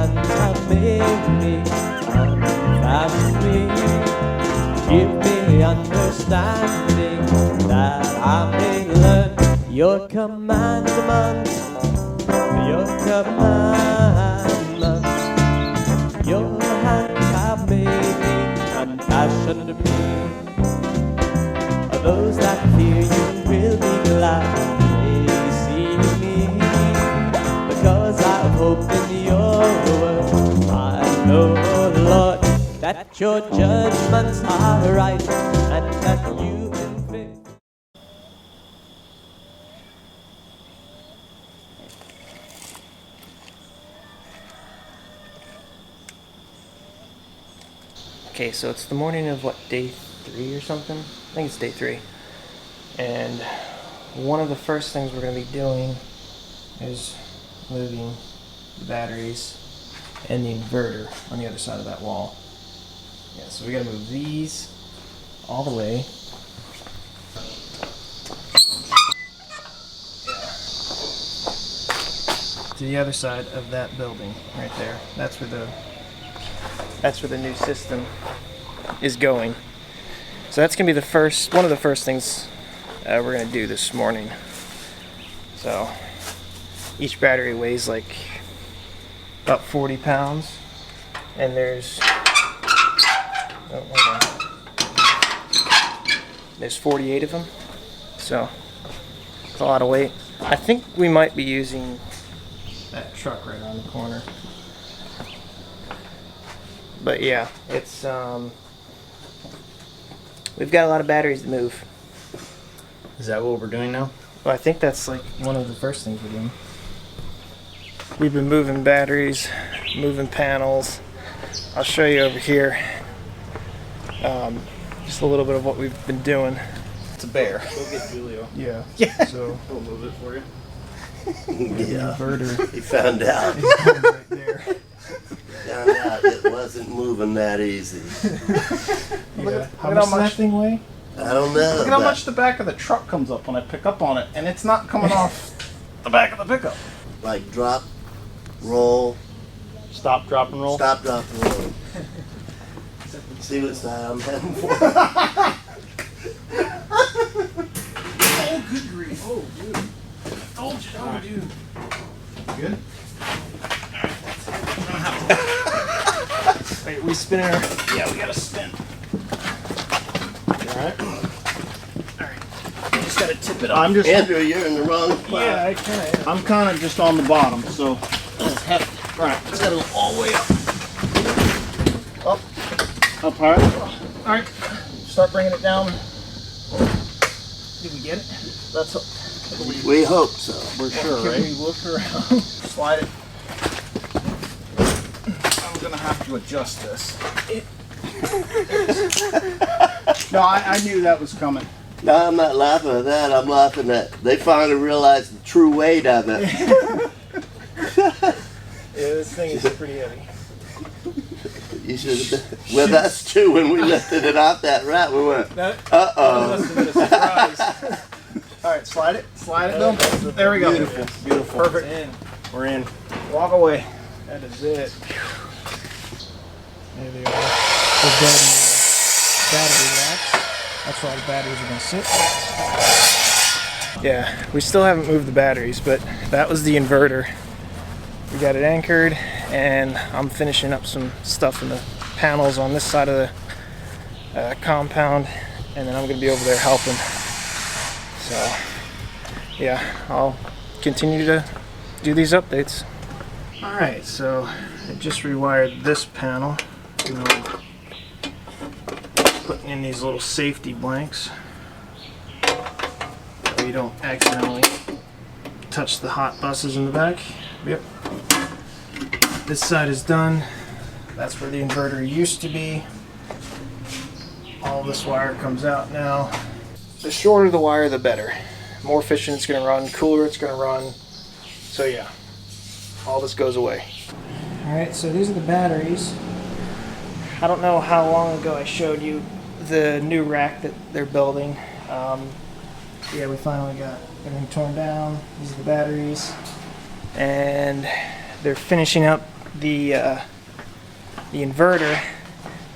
hands have made me and fashioned me. Give me understanding that I may learn your commandments, your commandments. Your hands have made me and fashioned me. Those that fear you will be glad when they see me, because I've hoped in your word. I know, Lord, that your judgments are right and that you inflict. Okay, so it's the morning of what, day 3 or something? I think it's day 3. And one of the first things we're going to be doing is moving the batteries and the inverter on the other side of that wall. Yeah, so we got to move these all the way. To the other side of that building right there. That's where the new system is going. So that's gonna be one of the first things we're gonna do this morning. So each battery weighs like about 40 pounds, and there's 48 of them. So it's a lot of weight. I think we might be using that truck right on the corner. But yeah, it's we've got a lot of batteries to move. Is that what we're doing now? Well, I think that's like one of the first things we're doing. We've been moving batteries, moving panels. I'll show you over here just a little bit of what we've been doing. It's a bear. Go get Julio. Yeah. So We'll move it for you. Yeah, inverter he found out. is going right there. Found out it wasn't moving that easy. Yeah. How look much how does that much- thing weigh? I don't know. Look at how but much the back of the truck comes up when I pick up on it, and it's not coming off the back of the pickup. Like drop, roll, Stop, drop, and roll. stop, drop, and roll. See what side I'm heading for? Oh, good grief. Oh, dude. Told you. Oh, dude. Good? Wait, we spin our. Yeah, we gotta spin. Alright. Just gotta tip it up. I'm just. Andrew, you're in the wrong spot. Yeah, I kind of. I'm kind of just on the bottom, so it's hefty. All right, it's gotta go all the way up. Up, up high. All right, start bringing it down. Did we get it? That's. We hope so. We're sure, Can right? we look around? Slide it. I'm gonna have to adjust this. No, I knew that was coming. No, I'm not laughing at that. I'm laughing at they finally realized the true weight of it. Yeah, this thing is pretty heavy. You should have been with us too when we lifted it off that rat. We went, That uh-oh. must have been a surprise. All right, slide it, Bill. There we go. Beautiful, beautiful. Perfect. In. We're in. Walk away. That is it. There they are. We're building the battery racks. That's where all the batteries are going to sit. Yeah, we still haven't moved the batteries, but that was the inverter. We got it anchored, and I'm finishing up some stuff in the panels on this side of the compound, and then I'm going to be over there helping. So, yeah, I'll continue to do these updates. Alright, so I just rewired this panel. You know, putting in these little safety blanks so you don't accidentally touch the hot buses in the back. Yep. This side is done. That's where the inverter used to be. All this wire comes out now. The shorter the wire, the better. More efficient it's going to run, cooler it's going to run. So yeah, all this goes away. Alright, so these are the batteries. I don't know how long ago I showed you the new rack that they're building. Yeah, we finally got everything torn down. These are the batteries. And they're finishing up the inverter,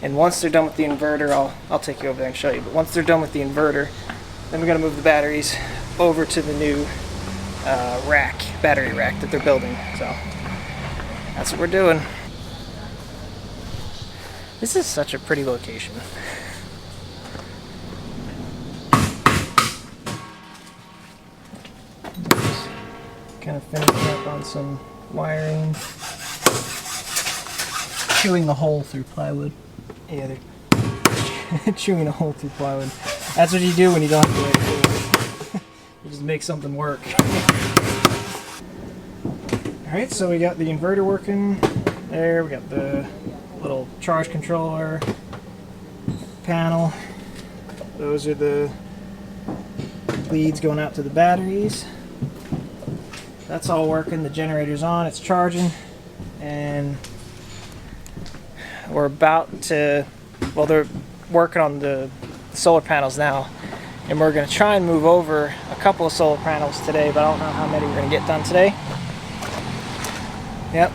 and once they're done with the inverter, I'll take you over there and show you. But once they're done with the inverter, then we're gonna move the batteries over to the new battery rack that they're building. So that's what we're doing. This is such a pretty location. Kind of finishing up on some wiring. Chewing a hole through plywood. Yeah, they're chewing a hole through plywood. That's what you do when you don't have to wait. You just make something work. Alright, so we got the inverter working there. We got the little charge controller panel. Those are the leads going out to the batteries. That's all working. The generator's on, it's charging, and we're about to, well, they're working on the solar panels now, and we're going to try and move over a couple of solar panels today, but I don't know how many we're going to get done today. Yep.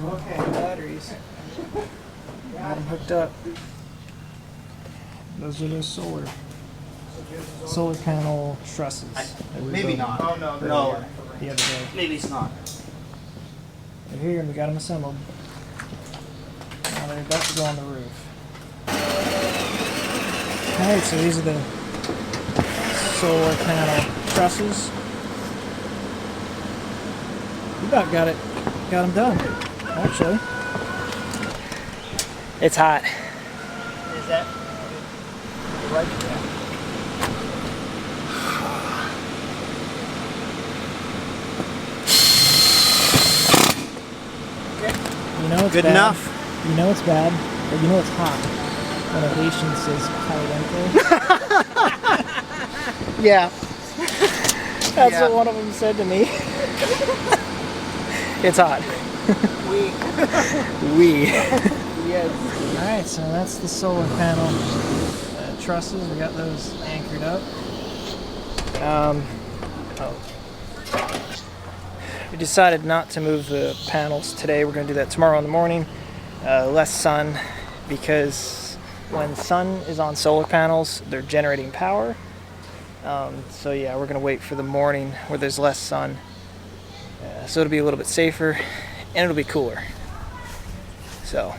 Okay, batteries. Got them hooked up. Those are the solar panel trusses. Maybe not. Oh, no. The other day. Maybe it's not. They're here and we got them assembled. Now they're about to go on the roof. Alright, so these are the solar panel trusses. We about got them done, actually. It's hot. Is that? Right there. You know it's Good bad. enough? You know it's bad, but you know it's hot. When a Haitian says caliente. Yeah. That's what one of them said to me. It's hot. We. Yes. Alright, so that's the solar panel trusses. We got those anchored up. We decided not to move the panels today. We're going to do that tomorrow in the morning. Less sun, because when sun is on solar panels, they're generating power. So yeah, we're going to wait for the morning where there's less sun. So it'll be a little bit safer and it'll be cooler. So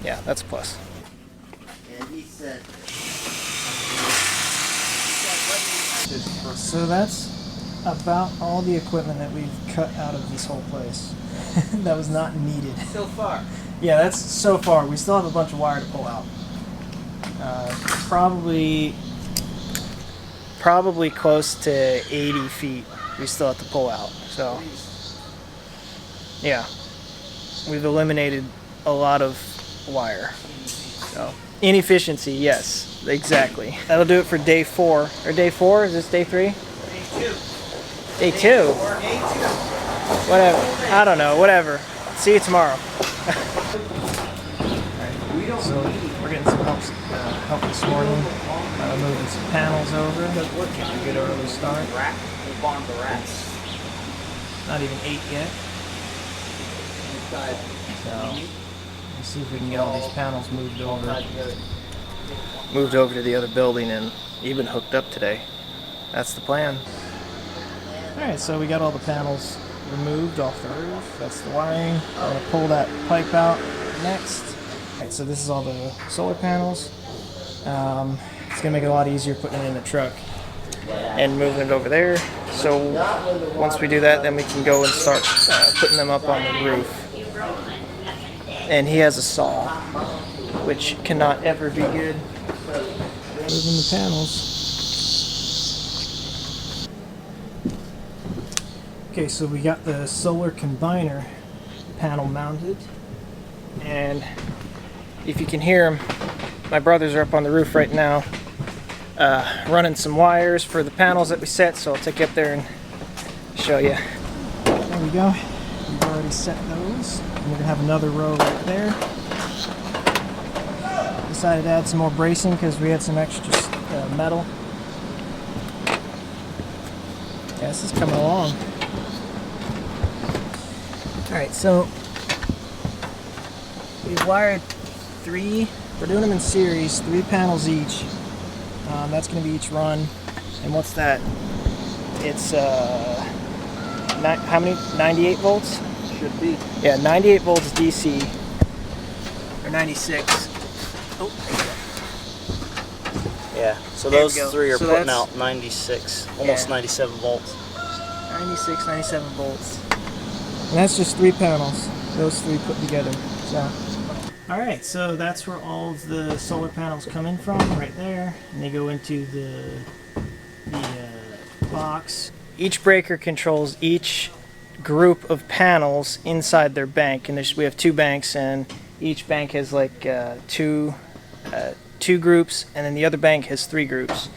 yeah, that's a plus. And he said, So that's about all the equipment that we've cut out of this whole place. That was not needed. So far. Yeah, that's so far. We still have a bunch of wire to pull out. Probably close to 80 feet we still have to pull out. So yeah, we've eliminated a lot of wire. So inefficiency, yes, exactly. That'll do it for day 4. Or day 4? Is this day 3? Day 2. Day 2? Or day 2. Whatever. I don't know. Whatever. See you tomorrow. So we're getting some help this morning. Moving some panels over. Getting a good early start. Rat. We bombed the rats. Not even 8 yet. So let's see if we can get all these panels moved over to the other building and even hooked up today. That's the plan. Alright, so we got all the panels removed off the roof. That's the wiring. I'm going to pull that pipe out next. Alright, so this is all the solar panels. It's going to make it a lot easier putting it in the truck and moving it over there. So once we do that, then we can go and start putting them up on the roof. And he has a saw, which cannot ever be good. Moving the panels. Okay, so we got the solar combiner panel mounted, and if you can hear them, my brothers are up on the roof right now running some wires for the panels that we set, so I'll take you up there and show you. There we go. We've already set those. And we're going to have another row right there. Decided to add some more bracing because we had some extra metal. Yeah, this is coming along. Alright, so we've wired 3, we're doing them in series, 3 panels each. That's going to be each run. And what's that? It's, how many? 98 volts? Should be. Yeah, 98 volts DC. Or 96. Oh, Yeah, so There we those go. 3 are So putting that's- out 96, almost Yeah. 97 volts. 96, 97 volts. And that's just 3 panels. Those 3 put together. So. Alright, so that's where all of the solar panels come in from, right there. And they go into the box. Each breaker controls each group of panels inside their bank. And we have 2 banks, and each bank has like two groups, and then the other bank has 3 groups.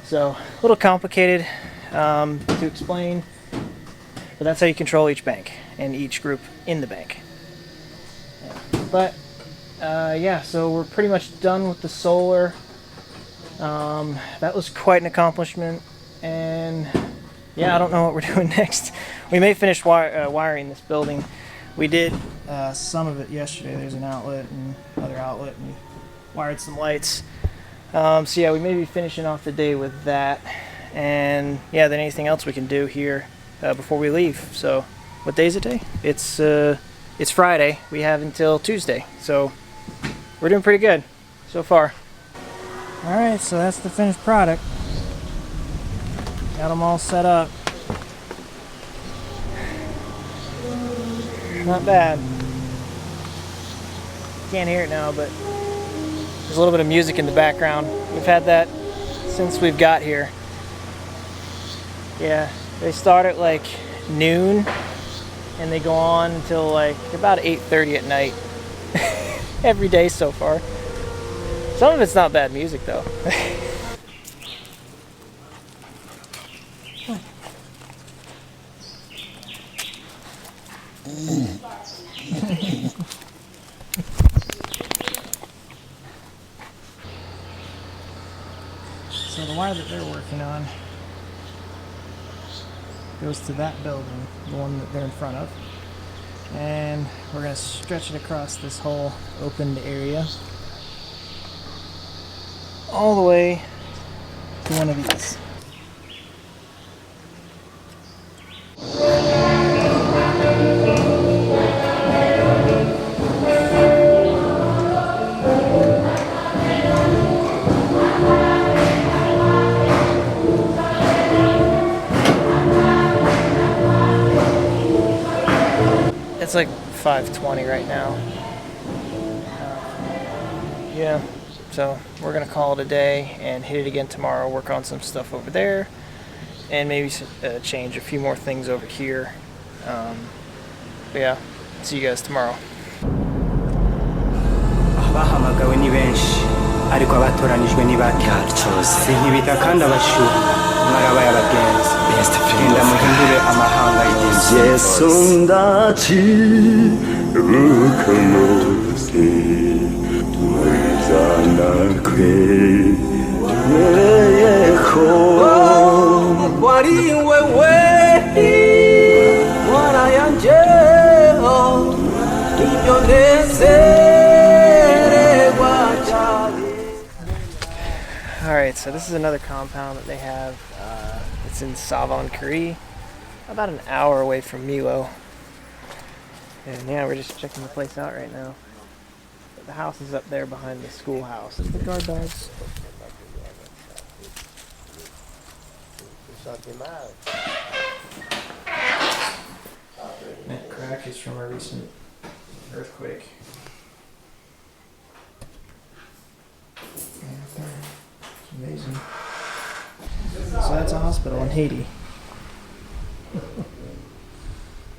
So, a little complicated to explain, but that's how you control each bank and each group in the bank. Yeah. But yeah, so we're pretty much done with the solar. That was quite an accomplishment, and yeah, I don't know what we're doing next. We may finish wiring this building. We did some of it yesterday. There's an outlet and another outlet, and we wired some lights. So yeah, we may be finishing off the day with that, and yeah, then anything else we can do here before we leave. So, what day is it today? It's Friday. We have until Tuesday, so we're doing pretty good so far. All right, so that's the finished product. Got them all set up. Not bad. Can't hear it now, but there's a little bit of music in the background. We've had that since we've got here. Yeah, they start at like noon and they go on until like about 8:30 at night. Every day so far. Some of it's not bad music though. So the wire that they're working on goes to that building, the one that they're in front of. And we're going to stretch it across this whole opened area all the way to one of these. It's like 5:20 right now. Yeah, so we're gonna call it a day and hit it again tomorrow. Work on some stuff over there, and maybe change a few more things over here. But yeah, see you guys tomorrow. bahamagawe ni benshi ariko abatoranijwe ni bake sinkibita kandi abashuha mwarabaye abagenzi genda muhindure amahanga y'ingenzi Yesondachi rukamuzi tuwezanakwe tumereyeho wari wewe mwana yanje ibyo nezerwa cyane. Alright, so this is another compound that they have. It's in Savon-Curie, about an hour away from Milo. And yeah, we're just checking the place out right now. The house is up there behind the schoolhouse. There's the guard dogs. That crack is from a recent earthquake. It's amazing. So that's a hospital in Haiti.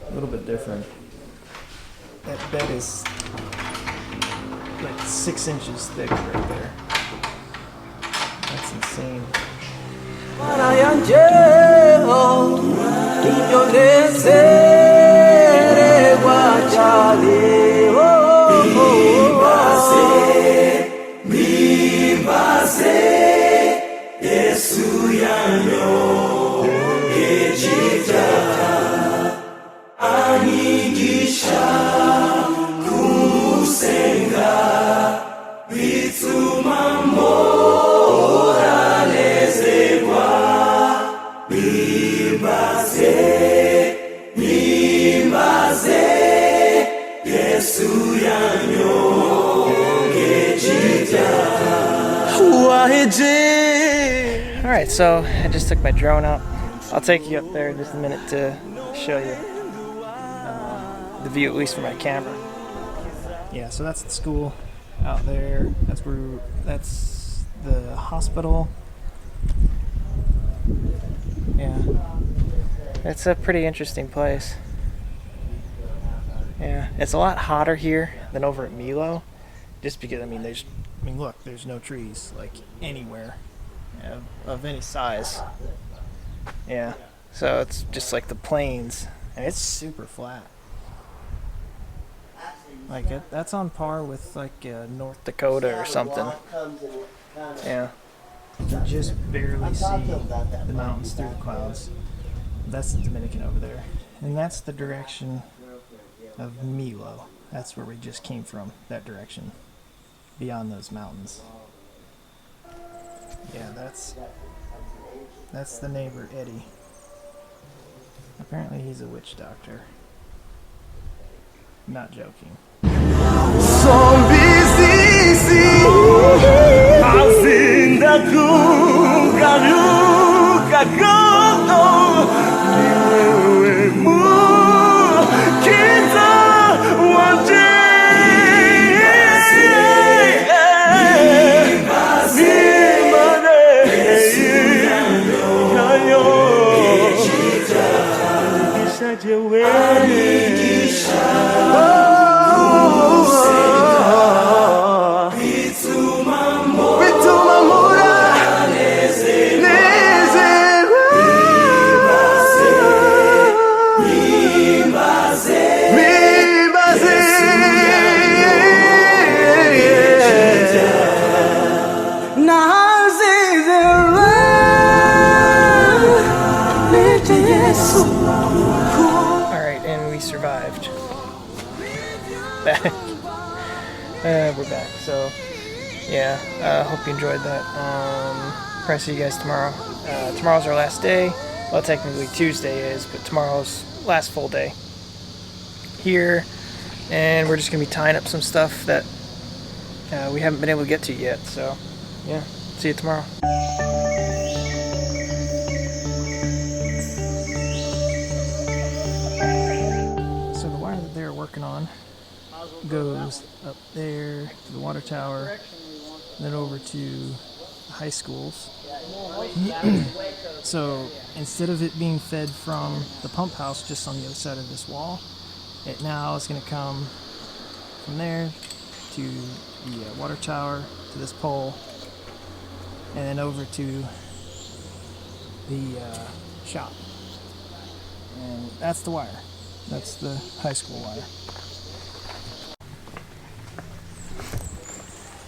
A little bit different. That bed is like 6 inches thick right there. That's insane. Mwana yanje ibyo nezerwa cyane. Yesu yanyo Alright, so I just took my drone up. I'll take you up there in just a minute to show you the view, at least from my camera. Yeah, so that's the school out there. That's the hospital. Yeah. It's a pretty interesting place. Yeah, it's a lot hotter here than over at Milo. Just because, I mean, look, there's no trees, like, anywhere of any size. Yeah, so it's just like the plains, and it's super flat. Like, that's on par with, like, North Dakota or something. Yeah. You can just barely see the mountains through the clouds. That's the Dominican over there. And that's the direction of Milo. That's where we just came from, that direction. Beyond those mountains. Yeah, that's the neighbor, Eddie. Apparently he's a witch doctor. Not joking. Alright, and we survived. Back. We're back, so yeah, hope you enjoyed that. Probably see you guys tomorrow. Tomorrow's our last day. Well, technically Tuesday is, but tomorrow's last full day here, and we're just gonna be tying up some stuff that we haven't been able to get to yet, so yeah, see you tomorrow. So the wire that they're working on goes up there to the water tower, then over to the high schools. So instead of it being fed from the pump house just on the other side of this wall, it now is going to come from there to the water tower, to this pole, and then over to the shop. And that's the wire. That's the high school wire.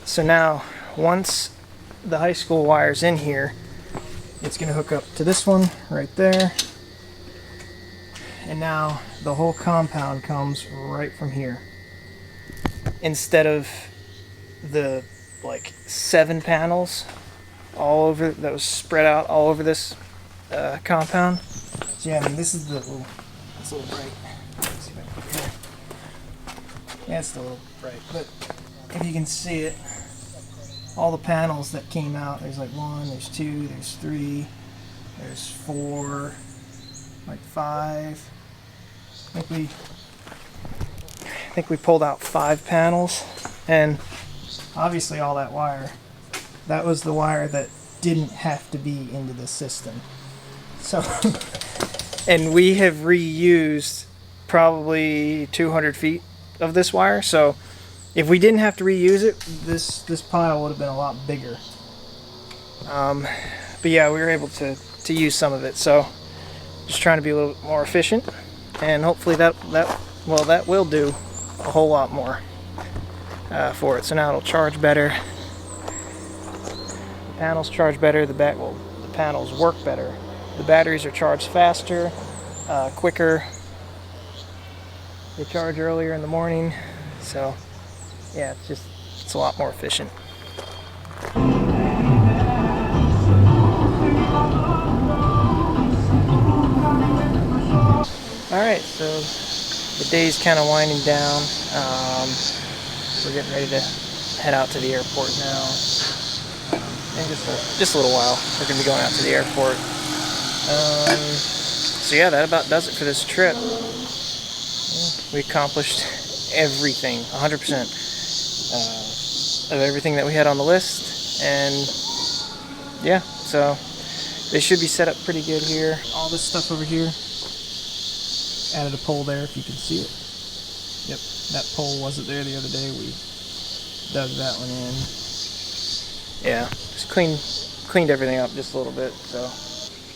So now, once the high school wire's in here, it's going to hook up to this one right there. And now the whole compound comes right from here. Instead of the like 7 panels all over that was spread out all over this compound. So yeah, I mean this is the little, it's a little bright. Let's see if I can put it here. Yeah, it's a little bright, but if you can see it, all the panels that came out, there's like 1, there's 2, there's 3, there's 4, like 5. I think we pulled out 5 panels, and obviously all that wire, that was the wire that didn't have to be into the system. So, and we have reused probably 200 feet of this wire, so if we didn't have to reuse it, this pile would have been a lot bigger. But yeah, we were able to use some of it, so just trying to be a little more efficient, and hopefully that will do a whole lot more for it. So now it'll charge better. The panels charge better. The panels work better. The batteries are charged faster, quicker. They charge earlier in the morning, so yeah, it's a lot more efficient. Alright, so the day's kind of winding down. We're getting ready to head out to the airport now. In just a little while, we're going to be going out to the airport. So yeah, that about does it for this trip. We accomplished everything, 100% of everything that we had on the list. And yeah, so they should be set up pretty good here. All this stuff over here. Added a pole there if you can see it. Yep, that pole wasn't there the other day. We dug that one in. Yeah, just cleaned everything up just a little bit. So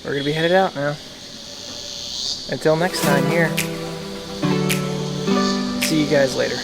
we're gonna be headed out now. Until next time here. See you guys later.